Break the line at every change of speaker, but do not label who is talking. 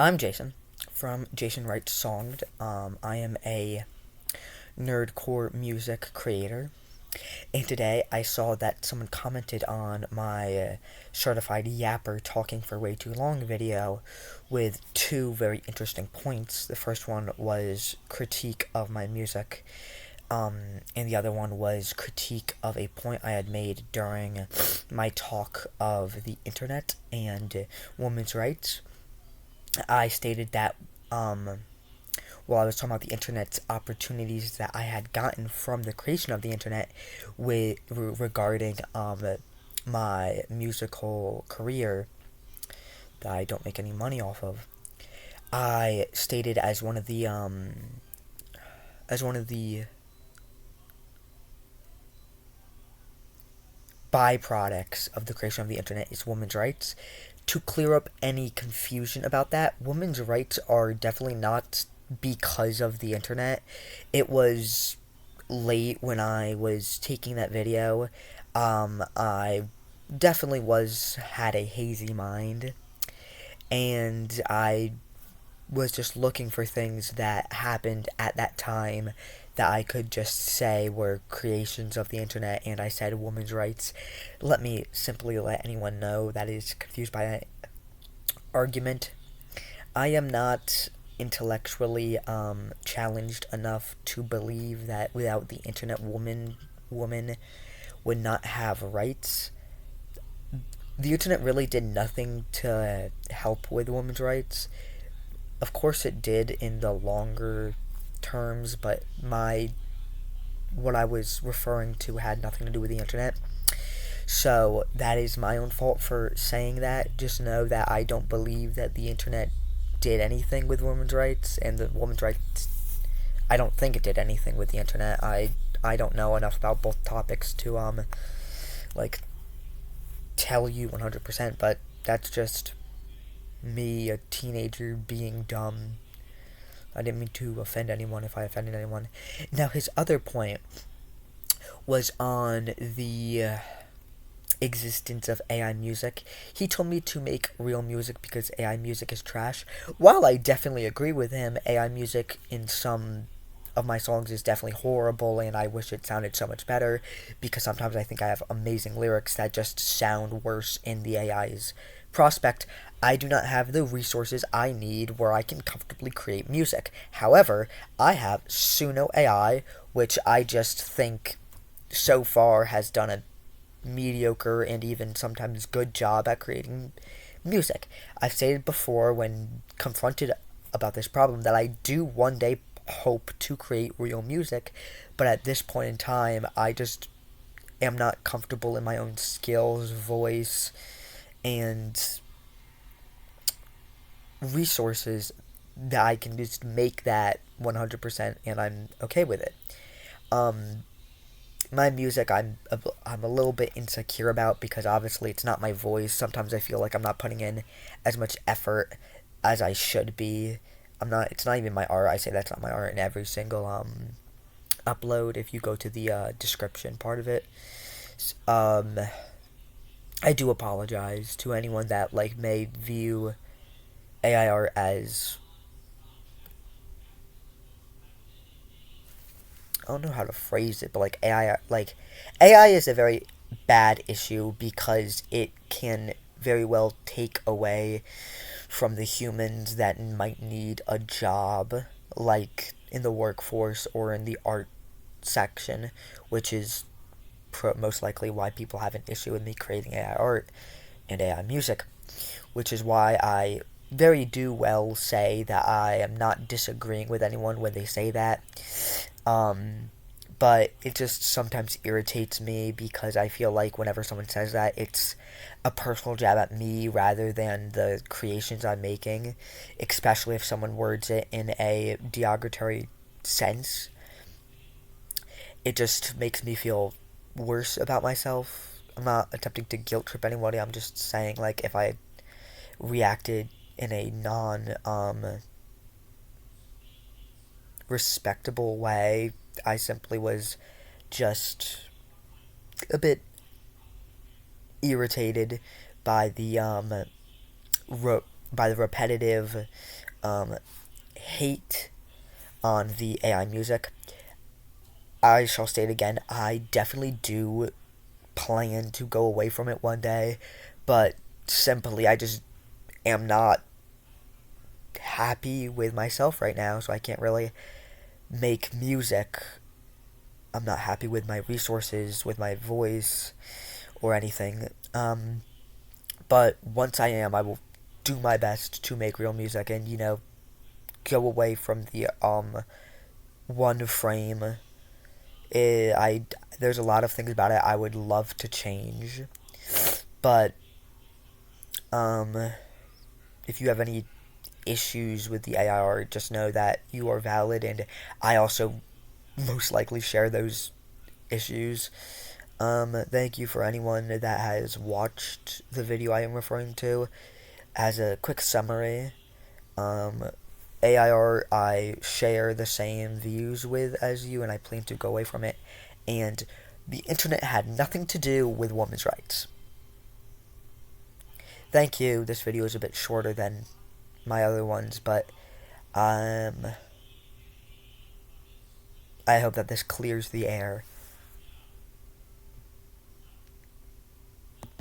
I'm Jason from Jason Writes Songed. I am a nerdcore music creator, and today I saw that someone commented on my certified yapper talking for way too long video with two very interesting points. The first one was critique of my music, and the other one was critique of a point I had made during my talk of the internet and women's rights. I stated that while I was talking about the internet's opportunities that I had gotten from the creation of the internet regarding my musical career that I don't make any money off of. I stated as one of the byproducts of the creation of the internet is women's rights. To clear up any confusion about that, women's rights are definitely not because of the internet. It was late when I was taking that video. I definitely had a hazy mind, and I was just looking for things that happened at that time that I could just say were creations of the internet, and I said women's rights. Let me simply let anyone know that is confused by that argument. I am not intellectually challenged enough to believe that without the internet, women would not have rights. The internet really did nothing to help with women's rights. Of course, it did in the longer terms, but what I was referring to had nothing to do with the internet. So that is my own fault for saying that. Just know that I don't believe that the internet did anything with women's rights, and the women's rights, I don't think it did anything with the internet. I don't know enough about both topics to like tell you 100%, but that's just me, a teenager, being dumb. I didn't mean to offend anyone if I offended anyone. Now, his other point was on the existence of AI music. He told me to make real music because AI music is trash. While I definitely agree with him, AI music in some of my songs is definitely horrible, and I wish it sounded so much better because sometimes I think I have amazing lyrics that just sound worse in the AI's prospect. I do not have the resources I need where I can comfortably create music. However, I have Suno AI, which I just think so far has done a mediocre and even sometimes good job at creating music. I've stated before when confronted about this problem that I do one day hope to create real music, but at this point in time, I just am not comfortable in my own skills, voice, and resources that I can just make that 100%, and I'm okay with it. Um, my music, I'm a little bit insecure about because obviously it's not my voice. Sometimes I feel like I'm not putting in as much effort as I should be. I'm not. It's not even my art. I say that's not my art in every single upload. If you go to the description part of it, um, I do apologize to anyone that like may view AI art as, I don't know how to phrase it, but AI is a very bad issue because it can very well take away from the humans that might need a job, like in the workforce or in the art section, which is most likely why people have an issue with me creating AI art and AI music, which is why I very do well say that I am not disagreeing with anyone when they say that. Um, but it just sometimes irritates me because I feel like whenever someone says that, it's a personal jab at me rather than the creations I'm making, especially if someone words it in a derogatory sense. It just makes me feel worse about myself. I'm not attempting to guilt trip anybody. I'm just saying, like, if I reacted in a non respectable way, I simply was just a bit irritated by the by the repetitive hate on the AI music. I shall state again, I definitely do plan to go away from it one day, but simply I just am not happy with myself right now, so I can't really make music. I'm not happy with my resources, with my voice, or anything. But once I am, I will do my best to make real music and, go away from the one frame. There's a lot of things about it I would love to change, but if you have any issues with the AIR, just know that you are valid, and I also most likely share those issues. Thank you for anyone that has watched the video I am referring to. As a quick summary, AIR I share the same views with as you, and I plan to go away from it. And the internet had nothing to do with women's rights. Thank you. This video is a bit shorter than my other ones, but I hope that this clears the air.